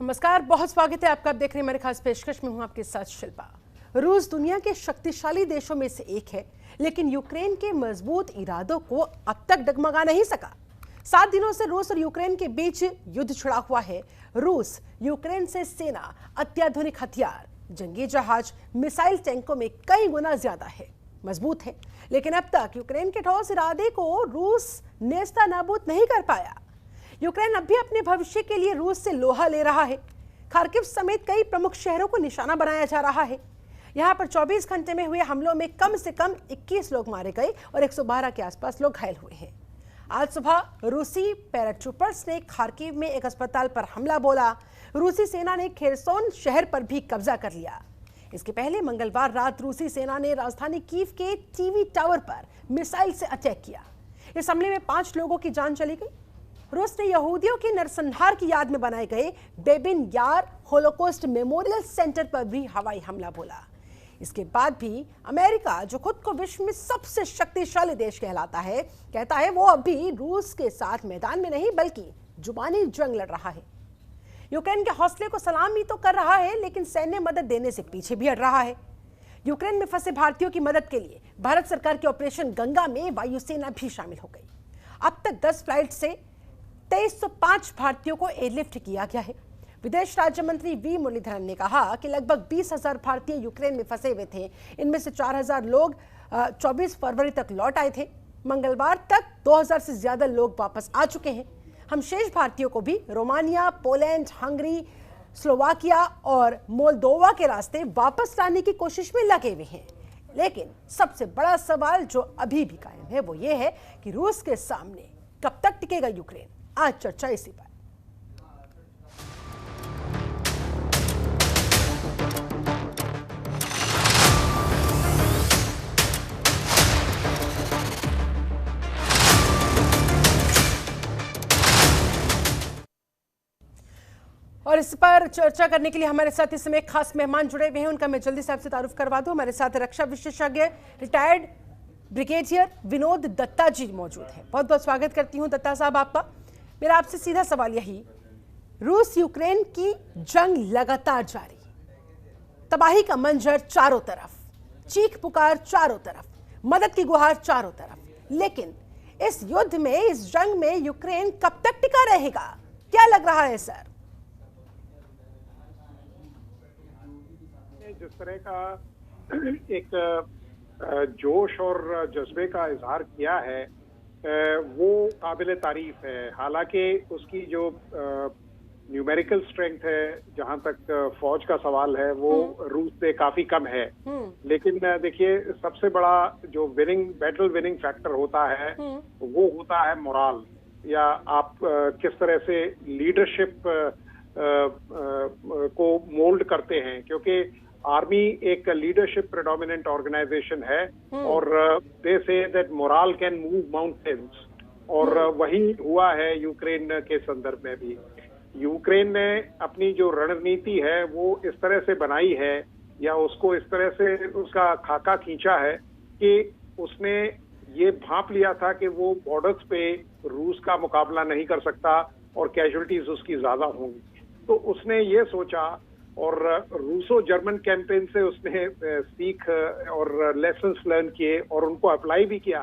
नमस्कार, बहुत स्वागत है आपका। आप देख रहे हैं मेरे खास पेशकश में हूं आपके साथ शिल्पा। रूस दुनिया के शक्तिशाली देशों में से एक है, लेकिन यूक्रेन के मजबूत इरादों को अब तक डगमगा नहीं सका। 7 दिनों से रूस और यूक्रेन के बीच युद्ध छिड़ा हुआ है। रूस यूक्रेन से सेना, अत्याधुनिक हथियार, जंगी जहाज, मिसाइल टैंकों में कई गुना ज्यादा है, मजबूत है, लेकिन अब तक यूक्रेन के ठोस इरादे को रूस नेस्तनाबूद नहीं कर पाया। यूक्रेन अब भी अपने भविष्य के लिए रूस से लोहा ले रहा है। खार्किव समेत कई प्रमुख शहरों को निशाना बनाया जा रहा है। यहां पर 24 घंटे में हुए हमलों में कम से कम 21 लोग मारे गए और 112 के आसपास लोग घायल हुए हैं। आज सुबह रूसी पैराट्रूपर्स ने खार्किव में एक अस्पताल पर हमला बोला। रूसी सेना ने खेरसोन शहर पर भी कब्जा कर लिया। इसके पहले मंगलवार रात रूसी सेना ने राजधानी कीव के टीवी टावर पर मिसाइल से अटैक किया। इस हमले में 5 लोगों की जान चली गई। रूस ने यहूदियों के नरसंहार की याद में बनाए गए बेबिन यार होलोकॉस्ट मेमोरियल सेंटर पर भी हवाई हमला बोला। इसके बाद भी अमेरिका, जो खुद को विश्व में सबसे शक्तिशाली देश कहलाता है, कहता है वो अभी रूस के साथ मैदान में नहीं बल्कि जुबानी जंग लड़ रहा है। यूक्रेन के हौसले को सलामी तो कर रहा है, लेकिन सैन्य मदद देने से पीछे भी हट रहा है। यूक्रेन में फंसे भारतीयों की मदद के लिए भारत सरकार के ऑपरेशन गंगा में वायुसेना भी शामिल हो गई। अब तक 10 फ्लाइट से 2305 भारतीयों को एयरलिफ्ट किया गया है। विदेश राज्य मंत्री वी मुरलीधरन ने कहा कि लगभग 20,000 भारतीय यूक्रेन में फंसे हुए थे। इनमें से 4,000 लोग 24 फरवरी तक लौट आए थे। मंगलवार तक 2,000 से ज्यादा लोग वापस आ चुके हैं। हम शेष भारतीयों को भी रोमानिया, पोलैंड, हंगरी, स्लोवाकिया और मोल्दोवा के रास्ते वापस लाने की कोशिश में लगे हुए हैं। लेकिन सबसे बड़ा सवाल जो अभी भी कायम है वो ये है कि रूस के सामने कब तक टिकेगा यूक्रेन। आज चर्चा इसी पर। और इस पर चर्चा करने के लिए हमारे साथ इस समय खास मेहमान जुड़े हुए हैं। उनका मैं जल्दी से आपसे तारुफ करवा दूं। हमारे साथ रक्षा विशेषज्ञ रिटायर्ड ब्रिगेडियर विनोद दत्ता जी मौजूद हैं। बहुत बहुत स्वागत करती हूं दत्ता साहब आपका। मेरा आपसे सीधा सवाल यही, रूस यूक्रेन की जंग लगातार जारी, तबाही का मंजर चारों तरफ, चीख पुकार चारों तरफ, मदद की गुहार चारों तरफ, लेकिन इस युद्ध में, इस जंग में यूक्रेन कब तक टिका रहेगा? क्या लग रहा है सर? जिस तरह का एक जोश और जज्बे का इजहार किया है वो काबिल तारीफ है। हालांकि उसकी जो न्यूमेरिकल स्ट्रेंथ है, जहां तक फौज का सवाल है, वो रूस से काफी कम है। लेकिन देखिए, सबसे बड़ा जो बैटल विनिंग फैक्टर होता है वो होता है मोराल, या आप किस तरह से लीडरशिप को मोल्ड करते हैं। क्योंकि आर्मी एक लीडरशिप प्रेडोमिनेंट ऑर्गेनाइजेशन है और they say that moral can move mountains, और वही हुआ है यूक्रेन के संदर्भ में भी। यूक्रेन ने अपनी जो रणनीति है वो इस तरह से बनाई है, या उसको इस तरह से उसका खाका खींचा है कि उसने ये भांप लिया था कि वो बॉर्डर्स पे रूस का मुकाबला नहीं कर सकता और कैजुअलिटीज उसकी ज्यादा होंगी। तो उसने ये सोचा और रूसो जर्मन कैंपेन से उसने सीख और लेसन्स लर्न किए और उनको अप्लाई भी किया।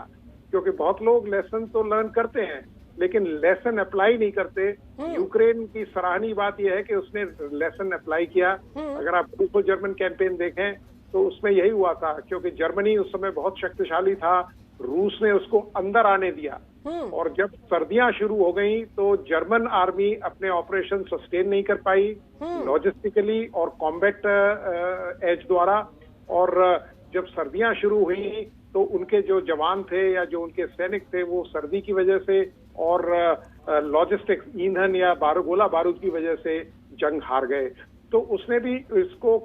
क्योंकि बहुत लोग लेसन तो लर्न करते हैं लेकिन लेसन अप्लाई नहीं करते। यूक्रेन की सराहनीय बात यह है कि उसने लेसन अप्लाई किया। अगर आप रूसो जर्मन कैंपेन देखें तो उसमें यही हुआ था, क्योंकि जर्मनी उस समय बहुत शक्तिशाली था, रूस ने उसको अंदर आने दिया, और जब सर्दियां शुरू हो गई तो जर्मन आर्मी अपने ऑपरेशन सस्टेन नहीं कर पाई लॉजिस्टिकली और कॉम्बैट एज द्वारा। और जब सर्दियां शुरू हुई तो उनके जो जवान थे या जो उनके सैनिक थे वो सर्दी की वजह से और लॉजिस्टिक्स, ईंधन या गोला बारूद की वजह से जंग हार गए। तो उसने भी इसको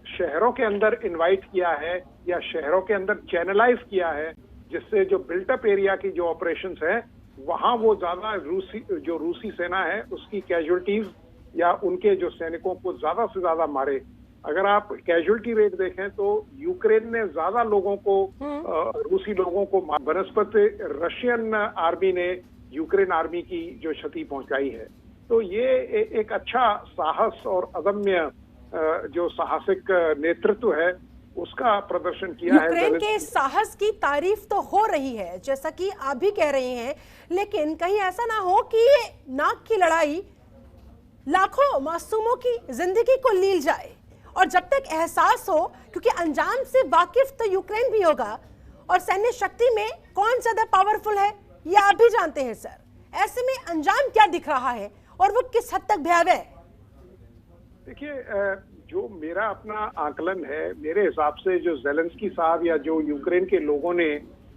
शहरों के अंदर इनवाइट किया है या शहरों के अंदर चैनलाइज किया है, जिससे जो बिल्टअप एरिया की जो ऑपरेशंस है वहां वो ज्यादा रूसी सेना है उसकी कैजुअलिटीज या उनके जो सैनिकों को ज्यादा से ज्यादा मारे। अगर आप कैजुअलिटी रेट देखें तो यूक्रेन ने ज्यादा लोगों को रूसी लोगों को बनस्पत रशियन आर्मी ने यूक्रेन आर्मी की जो क्षति पहुंचाई है। तो ये एक अच्छा साहस और अदम्य जो साहसिक नेतृत्व है उसका प्रदर्शन किया है। यूक्रेन के साहस की तारीफ तो हो रही है जैसा कि आप भी कह रहे हैं, लेकिन कहीं ऐसा ना हो कि ये नाक की लड़ाई लाखों मासूमों की जिंदगी को लील जाए। और जब तक एहसास हो, क्योंकि अंजाम से वाकिफ तो यूक्रेन भी होगा, और सैन्य शक्ति में कौन ज्यादा पावरफुल है ये आप भी जानते हैं सर, ऐसे में अंजाम क्या दिख रहा है और वो किस हद तक भयावह है? देखिए, जो मेरा अपना आकलन है, मेरे हिसाब से जो जेलेंस्की साहब या जो यूक्रेन के लोगों ने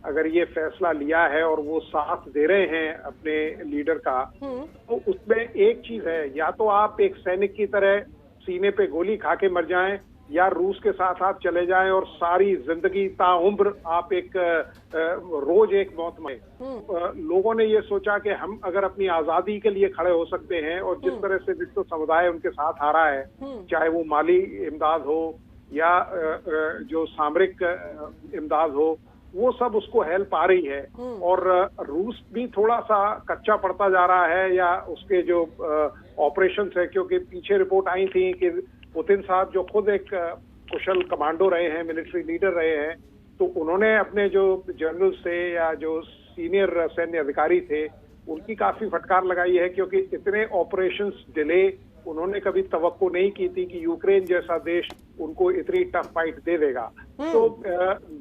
अगर ये फैसला लिया है और वो साथ दे रहे हैं अपने लीडर का, तो उसमें एक चीज है, या तो आप एक सैनिक की तरह सीने पे गोली खा के मर जाएं, या रूस के साथ आप चले जाएं और सारी जिंदगी ताउम्र आप एक रोज एक मौत में। लोगों ने ये सोचा कि हम अगर अपनी आजादी के लिए खड़े हो सकते हैं, और जिस तरह से विश्व समुदाय उनके साथ आ रहा है, चाहे वो माली इमदाद हो या जो सामरिक इमदाद हो, वो सब उसको हेल्प आ रही है। और रूस भी थोड़ा सा कच्चा पड़ता जा रहा है, या उसके जो ऑपरेशंस है, क्योंकि पीछे रिपोर्ट आई थी कि पुतिन साहब जो खुद एक कुशल कमांडो रहे हैं, मिलिट्री लीडर रहे हैं, तो उन्होंने अपने जो जनरल थे या जो सीनियर सैन्य अधिकारी थे उनकी काफी फटकार लगाई है, क्योंकि इतने ऑपरेशंस डिले उन्होंने कभी तवक्को नहीं की थी कि यूक्रेन जैसा देश उनको इतनी टफ फाइट दे देगा। तो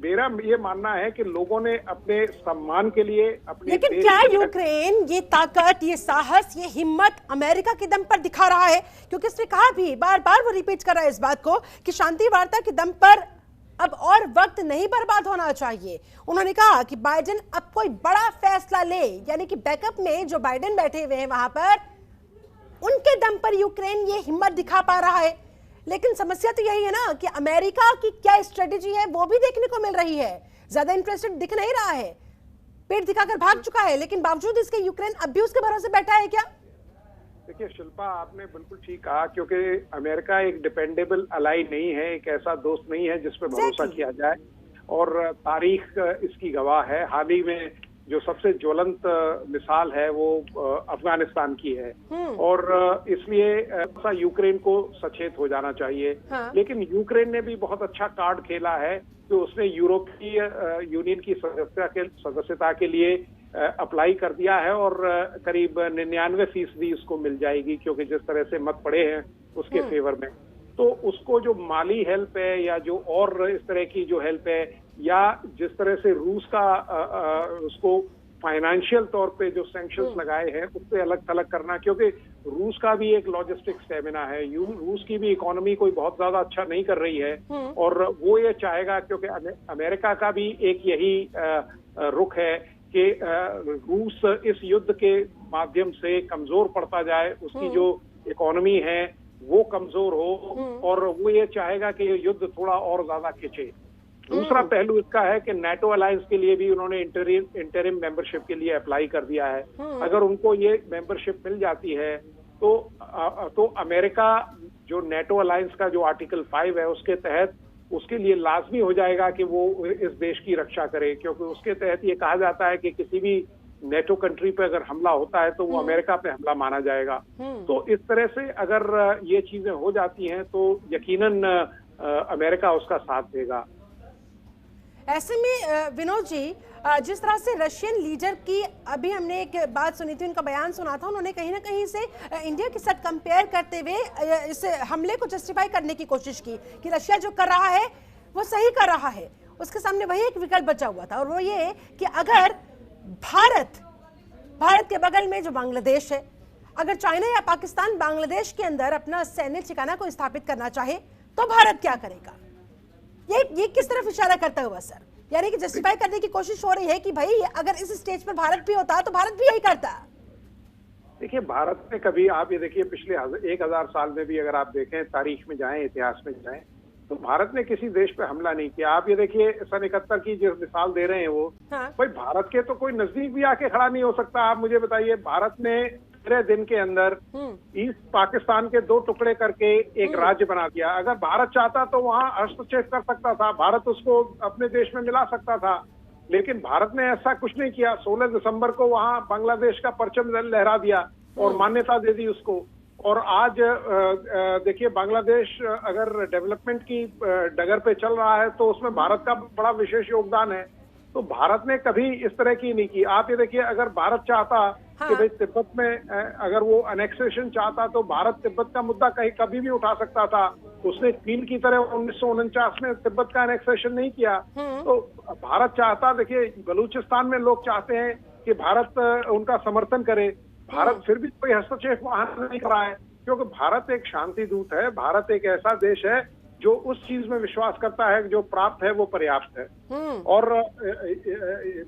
मेरा ये मानना है कि लोगों ने अपने सम्मान के लिए अपने, लेकिन क्या यूक्रेन ये ताकत, ये साहस, ये हिम्मत अमेरिका के दम पर दिखा रहा है? क्योंकि इसने कहा भी, बार बार वो रिपीट कर रहा है इस बात को कि शांति वार्ता के दम पर अब और वक्त नहीं बर्बाद होना चाहिए। उन्होंने कहा कि बाइडेन अब कोई बड़ा फैसला ले, यानी कि बैकअप में जो बाइडेन बैठे हुए हैं वहां पर, उनके दम पर यूक्रेन ये हिम्मत दिखा पा रहा है। लेकिन समस्या तो यही है ना कि अमेरिका की क्या स्ट्रेटेजी है वो भी देखने को मिल रही है। ज्यादा इंटरेस्टेड दिख नहीं रहा है, पेट दिखाकर भाग चुका है, लेकिन बावजूद इसके यूक्रेन अब भी उसके भरोसे बैठा है क्या? देखिए शिल्पा, आपने बिल्कुल ठीक कहा, क्योंकि अमेरिका एक डिपेंडेबल अलाई नहीं है, एक ऐसा दोस्त नहीं है जिस पर भरोसा किया जाए, और तारीख इसकी गवाह है। हाल ही में जो सबसे ज्वलंत मिसाल है वो अफगानिस्तान की है, और इसलिए यूक्रेन को सचेत हो जाना चाहिए। लेकिन यूक्रेन ने भी बहुत अच्छा कार्ड खेला है कि उसने यूरोपीय यूनियन की सदस्यता के लिए अप्लाई कर दिया है, और करीब 99% उसको मिल जाएगी, क्योंकि जिस तरह से मत पड़े हैं उसके फेवर में। तो उसको जो माली हेल्प है या जो और इस तरह की जो हेल्प है, या जिस तरह से रूस का उसको फाइनेंशियल तौर पे जो सैंक्शंस लगाए हैं उससे अलग थलग करना, क्योंकि रूस का भी एक लॉजिस्टिक स्टेमिना है, रूस की भी इकोनॉमी कोई बहुत ज्यादा अच्छा नहीं कर रही है, और वो ये चाहेगा, क्योंकि अमेरिका का भी एक यही रुख है कि रूस इस युद्ध के माध्यम से कमजोर पड़ता जाए, उसकी जो इकोनॉमी है वो कमजोर हो, और वो ये चाहेगा कि ये युद्ध थोड़ा और ज्यादा खिंचे। दूसरा पहलू इसका है कि नेटो अलायंस के लिए भी उन्होंने इंटरिम मेंबरशिप के लिए अप्लाई कर दिया है। अगर उनको ये मेंबरशिप मिल जाती है तो अमेरिका जो नेटो अलायंस का जो आर्टिकल 5 है उसके तहत उसके लिए लाजमी हो जाएगा कि वो इस देश की रक्षा करे, क्योंकि उसके तहत ये कहा जाता है कि किसी भी नेटो कंट्री पे अगर हमला होता है तो वो अमेरिका पे हमला माना जाएगा। तो इस तरह से अगर ये चीजें हो जाती हैं तो यकीनन अमेरिका उसका साथ देगा। ऐसे में विनोद जी, जिस तरह से रशियन लीडर की अभी हमने एक बात सुनी थी, उनका बयान सुना था, उन्होंने कहीं ना कहीं से इंडिया के साथ कंपेयर करते हुए इस हमले को जस्टिफाई करने की कोशिश की कि रशिया जो कर रहा है वो सही कर रहा है। उसके सामने वही एक विकल्प बचा हुआ था, और वो ये कि अगर भारत के बगल में जो बांग्लादेश है, अगर चाइना या पाकिस्तान बांग्लादेश के अंदर अपना सैन्य ठिकाना को स्थापित करना चाहे तो भारत क्या करेगा? ये किस तरफ इशारा करता हुआ सर? यानी कि जस्टिफाई करने की कोशिश हो रही है कि भाई अगर इस स्टेज पर भारत भी होता तो भारत भी यही करता। देखिए, भारत ने कभी, आप ये देखिए पिछले 1000 साल में भी अगर आप देखें, तारीख में जाएं, इतिहास में जाएं, तो भारत ने किसी देश पे हमला नहीं किया। आप ये देखिए सन 71 की जो मिसाल दे रहे हैं वो, भाई भारत के तो कोई नजदीक भी आके खड़ा नहीं हो सकता। आप मुझे बताइए, भारत ने 13 दिन के अंदर ईस्ट पाकिस्तान के 2 टुकड़े करके एक राज्य बना दिया। अगर भारत चाहता तो वहां हस्तक्षेप कर सकता था, भारत उसको अपने देश में मिला सकता था, लेकिन भारत ने ऐसा कुछ नहीं किया। 16 दिसंबर को वहां बांग्लादेश का परचम लहरा दिया। और मान्यता दे दी उसको। और आज देखिए, बांग्लादेश अगर डेवलपमेंट की डगर पे चल रहा है तो उसमें भारत का बड़ा विशेष योगदान है। तो भारत ने कभी इस तरह की नहीं की। आप ये देखिए, अगर भारत चाहता कि भाई तिब्बत में अगर वो अनेक्सेशन चाहता तो भारत तिब्बत का मुद्दा कहीं कभी भी उठा सकता था। उसने चीन की तरह 1949 में तिब्बत का अनेक्सेशन नहीं किया। तो भारत चाहता, देखिए बलूचिस्तान में लोग चाहते हैं कि भारत उनका समर्थन करे, भारत फिर भी कोई हस्तक्षेप वहां नहीं कर रहा है, क्योंकि भारत एक शांति दूत है। भारत एक ऐसा देश है जो उस चीज में विश्वास करता है जो प्राप्त है वो पर्याप्त है। और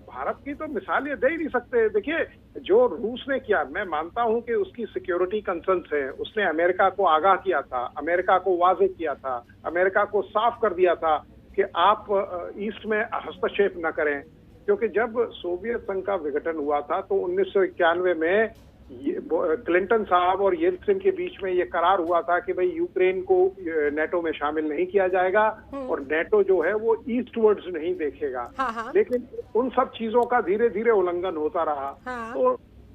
भारत की तो मिसाल ये दे ही नहीं सकते। देखिए, जो रूस ने किया, मैं मानता हूं कि उसकी सिक्योरिटी कंसर्न्स है। उसने अमेरिका को आगाह किया था, अमेरिका को वाजे किया था, अमेरिका को साफ कर दिया था कि आप ईस्ट में हस्तक्षेप न करें। क्योंकि जब सोवियत संघ का विघटन हुआ था तो 1991 में क्लिंटन साहब और येल्त्सिन के बीच में ये करार हुआ था कि भाई यूक्रेन को नेटो में शामिल नहीं किया जाएगा और नेटो जो है वो ईस्टवर्ड्स नहीं देखेगा। लेकिन उन सब चीजों का धीरे धीरे उल्लंघन होता रहा। तो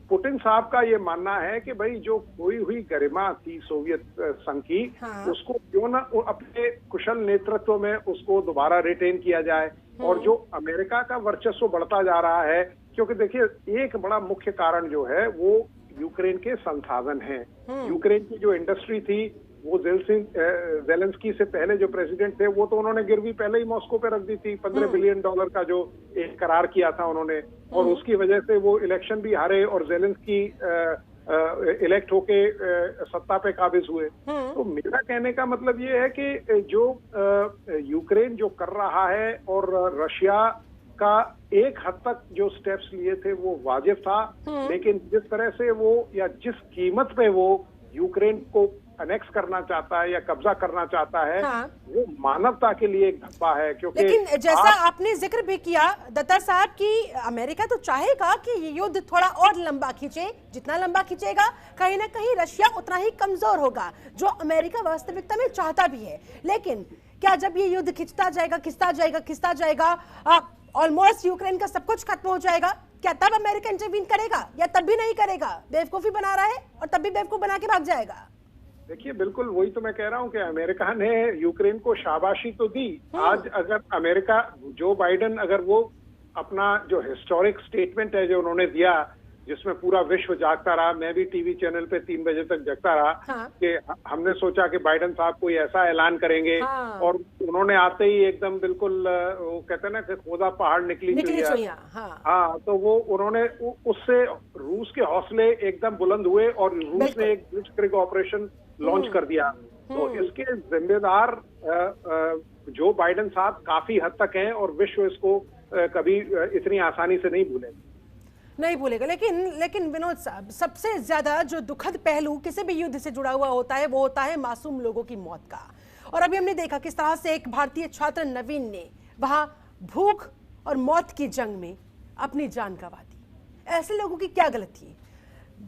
पुतिन साहब का ये मानना है कि भाई जो खोई हुई गरिमा थी सोवियत संघ की, उसको क्यों ना अपने कुशल नेतृत्व में उसको दोबारा रिटेन किया जाए। और जो अमेरिका का वर्चस्व बढ़ता जा रहा है, क्योंकि देखिए एक बड़ा मुख्य कारण जो है वो यूक्रेन के संसाधन हैं। यूक्रेन की जो इंडस्ट्री थी वो जेलेंस्की से पहले जो प्रेसिडेंट थे वो तो उन्होंने गिरवी पहले ही मॉस्को पे रख दी थी। $15 बिलियन का जो एक करार किया था उन्होंने, और उसकी वजह से वो इलेक्शन भी हारे और जेलेंस्की इलेक्ट होके सत्ता पे काबिज हुए। तो मेरा कहने का मतलब ये है कि जो यूक्रेन जो कर रहा है और रशिया का एक हद तक जो स्टेप्स लिए थे वो वाजिब था, लेकिन जिस तरह से वो या जिस कीमत पे वो यूक्रेन को अनेक्स करना चाहता है या कब्जा करना चाहता है, वो मानवता के लिए एक धब्बा है। क्योंकि लेकिन जैसा आपने जिक्र भी किया दत्ता साहब की, अमेरिका तो चाहेगा कि ये युद्ध थोड़ा और लंबा खींचे। जितना लंबा खींचेगा कहीं ना कहीं रशिया उतना ही कमजोर होगा, जो अमेरिका वास्तविकता में चाहता भी है। लेकिन क्या जब ये युद्ध खिंचता जाएगा ऑलमोस्ट यूक्रेन का सब कुछ खत्म हो जाएगा, क्या तब अमेरिका इंटरवीन करेगा या तब भी नहीं करेगा? बेवकूफी बना रहा है और तब भी बेवकूफ बना के भाग जाएगा। देखिए, बिल्कुल वही तो मैं कह रहा हूं कि अमेरिका ने यूक्रेन को शाबाशी तो दी। आज अगर अमेरिका, जो बाइडेन, अगर वो अपना जो हिस्टोरिक स्टेटमेंट है जो उन्होंने दिया, जिसमें पूरा विश्व जागता रहा, मैं भी टीवी चैनल पे 3 बजे तक जगता रहा कि हमने सोचा कि बाइडेन साहब कोई ऐसा ऐलान करेंगे, और उन्होंने आते ही एकदम बिल्कुल वो कहते हैं ना कि खोदा पहाड़ निकली चुइयां। हाँ, तो वो उन्होंने उससे रूस के हौसले एकदम बुलंद हुए और रूस ने एक ब्लिट्जक्रिग ऑपरेशन लॉन्च कर दिया। तो इसके जिम्मेदार जो बाइडेन साहब काफी हद तक हैं और विश्व इसको कभी इतनी आसानी से नहीं भूलेगा। लेकिन विनोद साहब, सबसे ज्यादा जो दुखद पहलू किसी भी युद्ध से जुड़ा हुआ होता है वो होता है मासूम लोगों की मौत का। और अभी हमने देखा किस तरह से एक भारतीय छात्र नवीन ने वहां भूख और मौत की जंग में अपनी जान गंवा दी। ऐसे लोगों की क्या गलती?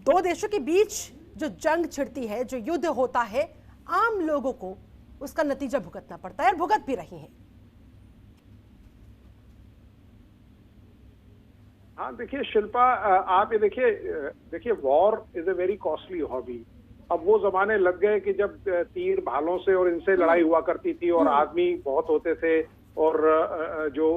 दो देशों के बीच जो जंग छिड़ती है, जो युद्ध होता है, आम लोगों को उसका नतीजा भुगतना पड़ता है और भुगत भी रही हैं। हाँ, देखिए शिल्पा, आप ये देखिए war is a very costly hobby. अब वो जमाने लग गए कि जब तीर भालों से और इनसे लड़ाई हुआ करती थी और आदमी बहुत होते थे और जो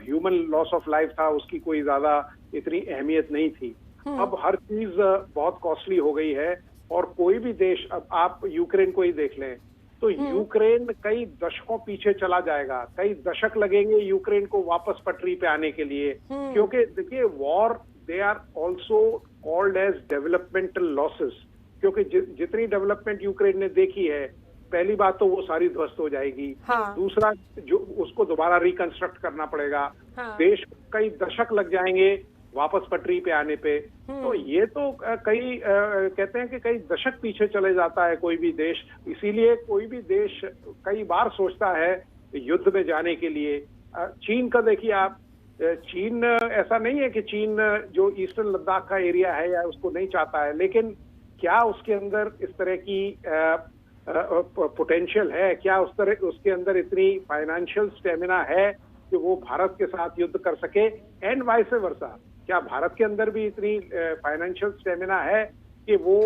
ह्यूमन लॉस ऑफ लाइफ था उसकी कोई ज्यादा इतनी अहमियत नहीं थी। अब हर चीज बहुत कॉस्टली हो गई है और कोई भी देश, अब आप यूक्रेन को ही देख लें तो यूक्रेन कई दशकों पीछे चला जाएगा, कई दशक लगेंगे यूक्रेन को वापस पटरी पे आने के लिए। क्योंकि देखिए war, they are also called as developmental losses, क्योंकि जितनी डेवलपमेंट यूक्रेन ने देखी है, पहली बात तो वो सारी ध्वस्त हो जाएगी। दूसरा, जो उसको दोबारा रिकंस्ट्रक्ट करना पड़ेगा। देश कई दशक लग जाएंगे वापस पटरी पे आने पे। तो ये तो कई कहते हैं कि कई दशक पीछे चले जाता है कोई भी देश। इसीलिए कोई भी देश कई बार सोचता है युद्ध में जाने के लिए। चीन का देखिए आप, चीन ऐसा नहीं है कि चीन जो ईस्टर्न लद्दाख का एरिया है या उसको नहीं चाहता है, लेकिन क्या उसके अंदर इस तरह की पोटेंशियल है, क्या उसके अंदर इतनी फाइनेंशियल स्टेमिना है कि वो भारत के साथ युद्ध कर सके, एंड वाइस वर्सा। क्या भारत के अंदर भी इतनी फाइनेंशियल स्टेमिना है कि वो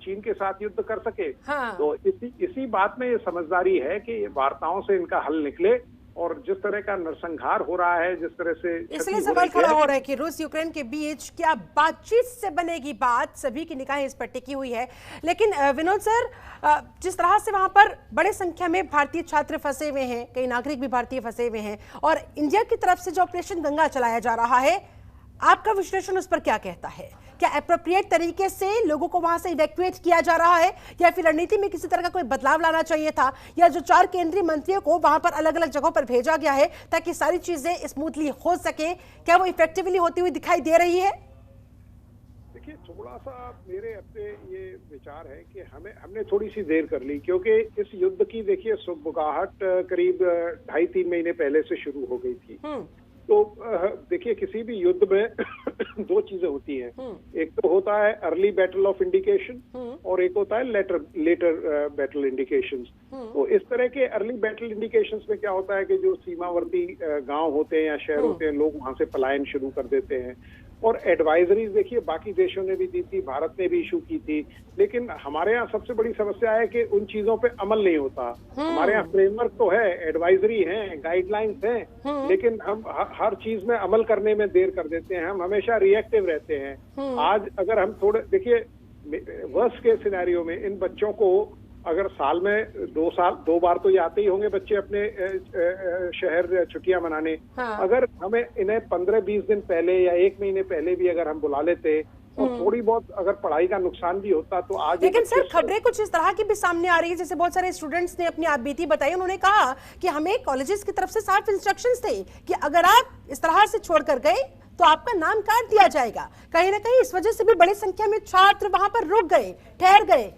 चीन के साथ युद्ध कर सके। हाँ। तो इसी बात में ये समझदारी है कि वार्ताओं से इनका हल निकले, और जिस तरह का नरसंहार हो रहा है, जिस तरह से इसलिए सवाल खड़ा हो रहा है कि रूस यूक्रेन के बीच क्या बातचीत से बनेगी बात, सभी की निगाहें इस पर टिकी हुई है। लेकिन विनोद सर, जिस तरह से वहां पर बड़े संख्या में भारतीय छात्र फंसे हुए हैं, कई नागरिक भी भारतीय फंसे हुए हैं, और इंडिया की तरफ से जो ऑपरेशन गंगा चलाया जा रहा है, आपका विश्लेषण उस पर क्या कहता है? क्या एप्रोप्रिएट तरीके से लोगों को वहां से इवैक्यूएट किया जा रहा है, या फिर रणनीति में किसी तरह का कोई बदलाव लाना चाहिए था, या जो 4 केंद्रीय मंत्रियों को वहां पर अलग अलग जगहों पर भेजा गया है ताकि सारी चीजें स्मूथली हो सके, क्या वो इफेक्टिवली होती हुई दिखाई दे रही है? देखिए, थोड़ा सा मेरे अपने ये विचार है कि हमने थोड़ी सी देर कर ली, क्योंकि इस युद्ध की देखिए सुगबुगाहट करीब 2.5-3 महीने पहले से शुरू हो गई थी। तो देखिए, किसी भी युद्ध में 2 चीजें होती हैं, एक तो होता है अर्ली बैटल ऑफ इंडिकेशन और एक होता है लेटर बैटल इंडिकेशंस। तो इस तरह के अर्ली बैटल इंडिकेशंस में क्या होता है कि जो सीमावर्ती गांव होते हैं या शहर होते हैं, लोग वहां से पलायन शुरू कर देते हैं। और एडवाइजरीज देखिए बाकी देशों ने भी दी थी, भारत ने भी इशू की थी, लेकिन हमारे यहाँ सबसे बड़ी समस्या है कि उन चीजों पे अमल नहीं होता। हमारे यहाँ फ्रेमवर्क तो है, एडवाइजरी है, गाइडलाइंस हैं, लेकिन हम हर चीज में अमल करने में देर कर देते हैं। हम हमेशा रिएक्टिव रहते हैं। आज अगर हम थोड़े देखिए, वर्स्ट के सिनेरियो में इन बच्चों को अगर साल में 2 बार तो आते ही होंगे बच्चे अपने शहर छुट्टियां मनाने। हाँ। अगर हमें इन्हें 15-20 दिन पहले या 1 महीने पहले भी अगर हम बुला लेते और थोड़ी बहुत अगर पढ़ाई का नुकसान भी होता तो आज। लेकिन सर, खबरें कुछ इस तरह की भी सामने आ रही है, जैसे बहुत सारे स्टूडेंट्स ने अपनी आपबीती बताई। उन्होंने कहा कि हमें कॉलेजेस की तरफ से साफ इंस्ट्रक्शंस थे कि अगर आप इस तरह से छोड़कर गए तो आपका नाम काट दिया जाएगा। कहीं ना कहीं इस वजह से भी बड़ी संख्या में छात्र वहां पर रुक गए, ठहर गए।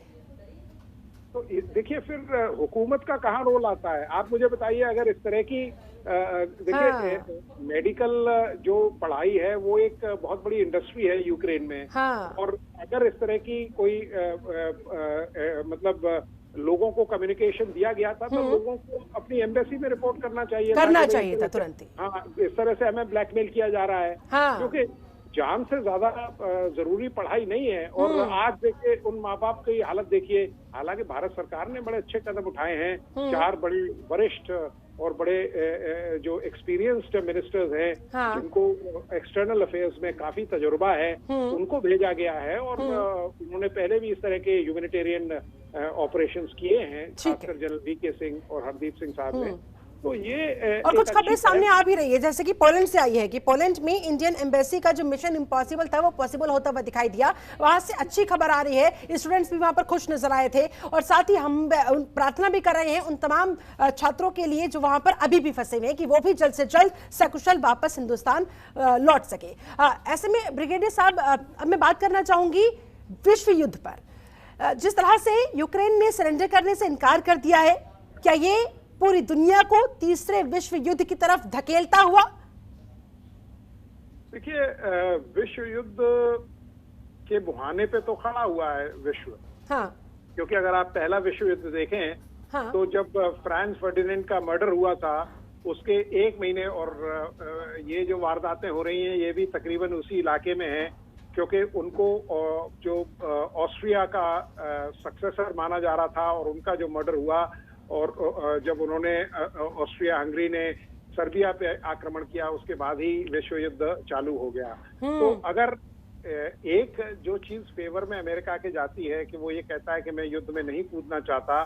तो देखिए, फिर हुकूमत का कहाँ रोल आता है? आप मुझे बताइए, अगर इस तरह की देखिए मेडिकल जो पढ़ाई है वो एक बहुत बड़ी इंडस्ट्री है यूक्रेन में। और अगर इस तरह की कोई मतलब लोगों को कम्युनिकेशन दिया गया था तो लोगों को अपनी एम्बेसी में रिपोर्ट करना चाहिए था तुरंत ही। हाँ, इस तरह से हमें ब्लैकमेल किया जा रहा है, क्योंकि जान से ज्यादा जरूरी पढ़ाई नहीं है। और आज देखिए उन माँ बाप की हालत देखिए। हालांकि भारत सरकार ने बड़े अच्छे कदम उठाए हैं, 4 बड़े वरिष्ठ और बड़े जो एक्सपीरियंस्ड मिनिस्टर्स हैं, जिनको एक्सटर्नल अफेयर्स में काफी तजुर्बा है, उनको भेजा गया है। और उन्होंने पहले भी इस तरह के ह्यूमैनिटेरियन ऑपरेशंस किए हैं, खासकर जनरल वीके सिंह और हरदीप सिंह साहब ने। तो ये और कुछ खबरें सामने आ भी रही है, जैसे कि पोलैंड से आई है कि पोलैंड में इंडियन एम्बेसी का जो मिशन इम्पॉसिबल था वो पॉसिबल होता हुआ दिखाई दिया। वहां से अच्छी खबर आ रही है, स्टूडेंट्स भी वहां पर खुश नजर आए थे। और साथ ही हम प्रार्थना भी कर रहे हैं उन तमाम छात्रों के लिए जो वहां पर अभी भी फंसे हुए हैं कि वो भी जल्द से जल्द सकुशल वापस हिंदुस्तान लौट सके। ऐसे में ब्रिगेडियर साहब, अब मैं बात करना चाहूंगी विश्व युद्ध पर। जिस तरह से यूक्रेन ने सरेंडर करने से इनकार कर दिया है, क्या ये पूरी दुनिया को तीसरे विश्व युद्ध की तरफ धकेलता हुआ? देखिए, विश्व युद्ध के बुहाने पे तो खड़ा हुआ है विश्व। क्योंकि अगर आप पहला विश्व युद्ध देखें तो जब फ्रांस फर्डिनेंड का मर्डर हुआ था उसके 1 महीने, और ये जो वारदातें हो रही हैं ये भी तकरीबन उसी इलाके में है, क्योंकि उनको जो ऑस्ट्रिया का सक्सेसर माना जा रहा था और उनका जो मर्डर हुआ, और जब उन्होंने ऑस्ट्रिया हंगरी ने सर्बिया पे आक्रमण किया उसके बाद ही विश्व युद्ध चालू हो गया। तो अगर एक जो चीज फेवर में अमेरिका के जाती है कि वो ये कहता है कि मैं युद्ध में नहीं कूदना चाहता,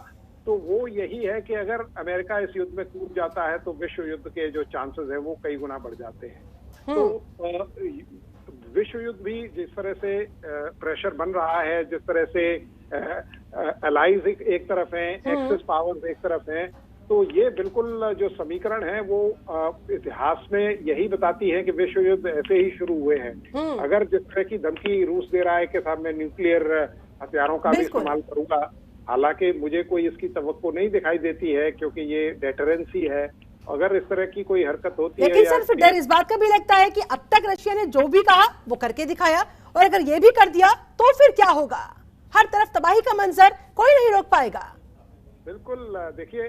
तो वो यही है कि अगर अमेरिका इस युद्ध में कूद जाता है तो विश्व युद्ध के जो चांसेस है वो कई गुना बढ़ जाते हैं। तो विश्व युद्ध भी जिस तरह से प्रेशर बन रहा है, जिस तरह से अलाइज एक तरफ हैं, एक्सेस पावर्स एक तरफ हैं, तो ये बिल्कुल जो समीकरण है वो इतिहास में यही बताती है कि विश्व युद्ध ऐसे ही शुरू हुए हैं। अगर जिस तरह की धमकी रूस दे रहा है कि साहब मैं न्यूक्लियर हथियारों का भी इस्तेमाल करूंगा, हालांकि मुझे कोई इसकी तवक्को नहीं दिखाई देती है क्योंकि ये डेटरेंसी है। अगर इस तरह की कोई हरकत होती है, लेकिन सर फिर डर इस बात का भी लगता है कि अब तक रशिया ने जो भी कहा वो करके दिखाया, और अगर ये भी कर दिया तो फिर क्या होगा? हर तरफ तबाही का मंजर, कोई नहीं रोक पाएगा। बिल्कुल, देखिए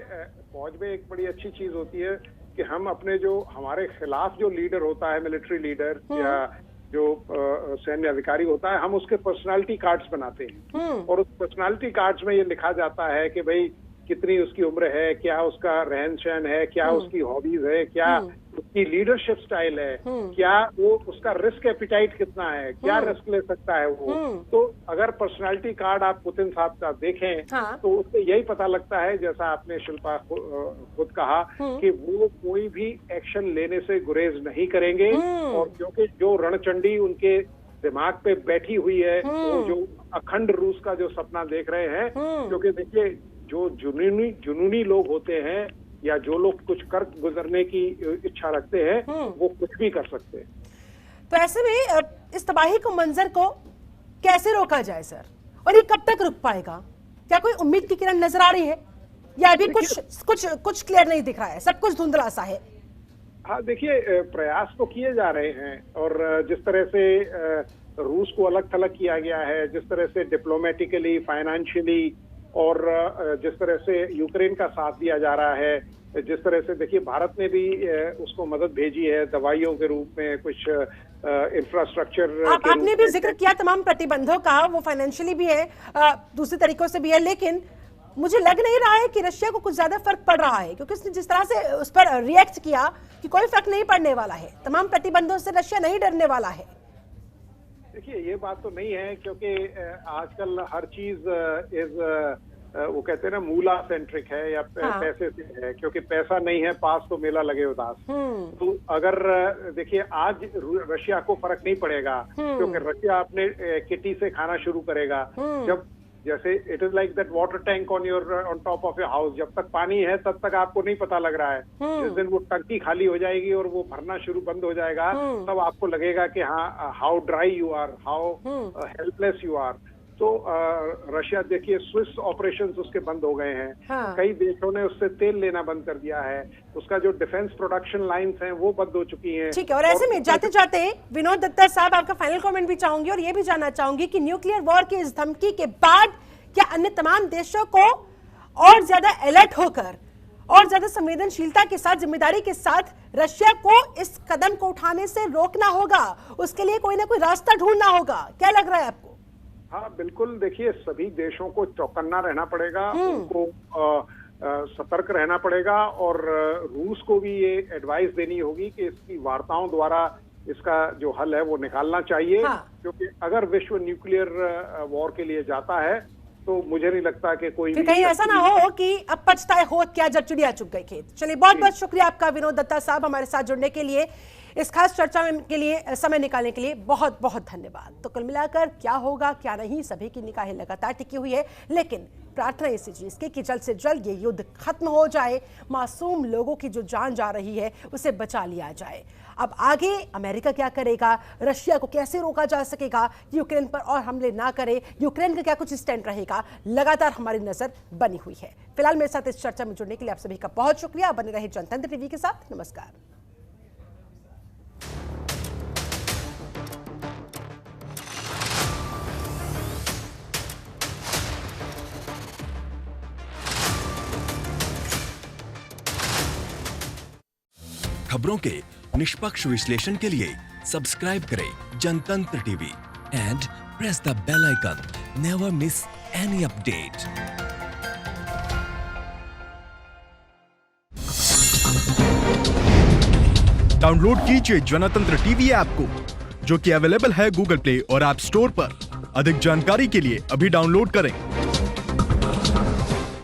फौज में एक बड़ी अच्छी चीज होती है कि हम अपने जो हमारे खिलाफ जो लीडर होता है, मिलिट्री लीडर या जो सैन्य अधिकारी होता है, हम उसके पर्सनालिटी कार्ड्स बनाते हैं और उस पर्सनालिटी कार्ड्स में ये लिखा जाता है कि भाई कितनी उसकी उम्र है, क्या उसका रहन सहन है, क्या उसकी हॉबीज है, क्या उसकी लीडरशिप स्टाइल है, क्या वो उसका रिस्क एपिटाइट कितना है, क्या रिस्क ले सकता है वो। तो अगर पर्सनालिटी कार्ड आप पुतिन साहब का देखें तो उससे यही पता लगता है, जैसा आपने शिल्पा खुद कहा कि वो कोई भी एक्शन लेने से गुरेज नहीं करेंगे। और क्योंकि जो रणचंडी उनके दिमाग पे बैठी हुई है, वो जो अखंड रूस का जो सपना देख रहे हैं, क्योंकि देखिए जो जुनूनी लोग होते हैं या जो लोग कुछ कर गुजरने की इच्छा रखते हैं, वो कुछ भी कर सकते हैं। तो ऐसे में इस तबाही को, मंजर को कैसे रोका जाए सर, और ये कब तक रुक पाएगा? क्या कोई उम्मीद की किरण नजर आ रही है या अभी कुछ क्लियर नहीं दिख रहा है, सब कुछ धुंधला सा है? हाँ देखिए, प्रयास तो किए जा रहे हैं और जिस तरह से रूस को अलग थलग किया गया है, जिस तरह से डिप्लोमेटिकली, फाइनेंशियली और जिस तरह से यूक्रेन का साथ दिया जा रहा है, जिस तरह से देखिए भारत ने भी उसको मदद भेजी है दवाइयों के रूप में, कुछ इंफ्रास्ट्रक्चर। आपने भी जिक्र किया तमाम प्रतिबंधों का, वो फाइनेंशियली भी है, दूसरे तरीकों से भी है, लेकिन मुझे लग नहीं रहा है कि रशिया को कुछ ज्यादा फर्क पड़ रहा है, क्योंकि उसने जिस तरह से उस पर रिएक्ट किया कि कोई फर्क नहीं पड़ने वाला है, तमाम प्रतिबंधों से रशिया नहीं डरने वाला है। देखिए ये बात तो नहीं है, क्योंकि आजकल हर चीज वो कहते हैं ना मूला सेंट्रिक है या पैसे से है, क्योंकि पैसा नहीं है पास तो मेला लगे उदास। तो अगर देखिए आज रशिया को फर्क नहीं पड़ेगा, क्योंकि रशिया अपने किटी से खाना शुरू करेगा। जब जैसे it is like that water tank on top of your house, जब तक पानी है तब तक आपको नहीं पता लग रहा है, जिस दिन वो टंकी खाली हो जाएगी और वो भरना शुरू बंद हो जाएगा, तब आपको लगेगा कि हाँ how dry you are, how helpless you are. तो रशिया देखिए स्विस ऑपरेशंस उसके बंद हो गए हैं, कई देशों ने उससे तेल लेना बंद कर दिया है, उसका जो डिफेंस प्रोडक्शन लाइंस हैं वो बंद हो चुकी हैं। ठीक है, और ऐसे में जाते जाते विनोद दत्ता साहब, आपका फाइनल कमेंट भी चाहूंगी और ये भी जानना चाहूंगी कि न्यूक्लियर वॉर की इस धमकी के बाद क्या अन्य तमाम देशों को और ज्यादा अलर्ट होकर और ज्यादा संवेदनशीलता के साथ, जिम्मेदारी के साथ रशिया को इस कदम को उठाने से रोकना होगा? उसके लिए कोई ना कोई रास्ता ढूंढना होगा, क्या लग रहा है आपको? हाँ बिल्कुल, देखिए सभी देशों को चौकन्ना रहना पड़ेगा, उनको सतर्क रहना पड़ेगा और रूस को भी ये एडवाइस देनी होगी कि इसकी वार्ताओं द्वारा इसका जो हल है वो निकालना चाहिए। क्योंकि अगर विश्व न्यूक्लियर वॉर के लिए जाता है तो मुझे नहीं लगता कि कोई भी कहीं ऐसा ना हो कि अब पछताए हो क्या जब चिड़िया चुग गई खेत। चलिए, बहुत बहुत शुक्रिया आपका विनोद दत्ता साहब, हमारे साथ जुड़ने के लिए, इस खास चर्चा के लिए समय निकालने के लिए बहुत बहुत धन्यवाद। तो कुल मिलाकर क्या होगा क्या नहीं, सभी की निगाहें लगातार टिकी हुई है, लेकिन प्रार्थना इसी चीज की कि जल्द से जल्द ये युद्ध खत्म हो जाए, मासूम लोगों की जो जान जा रही है उसे बचा लिया जाए। अब आगे अमेरिका क्या करेगा, रशिया को कैसे रोका जा सकेगा, यूक्रेन पर और हमले ना करे, यूक्रेन का क्या कुछ स्टैंड रहेगा, लगातार हमारी नजर बनी हुई है। फिलहाल मेरे साथ इस चर्चा में जुड़ने के लिए आप सभी का बहुत शुक्रिया। बने रहे जनतंत्र टीवी के साथ। नमस्कार। खबरों के निष्पक्ष विश्लेषण के लिए सब्सक्राइब करें Jantantra TV and press the bell icon. Never miss any update. Download कीजिए जनतंत्र टीवी ऐप को, जो कि अवेलेबल है गूगल प्ले और ऐप स्टोर पर। अधिक जानकारी के लिए अभी डाउनलोड करें।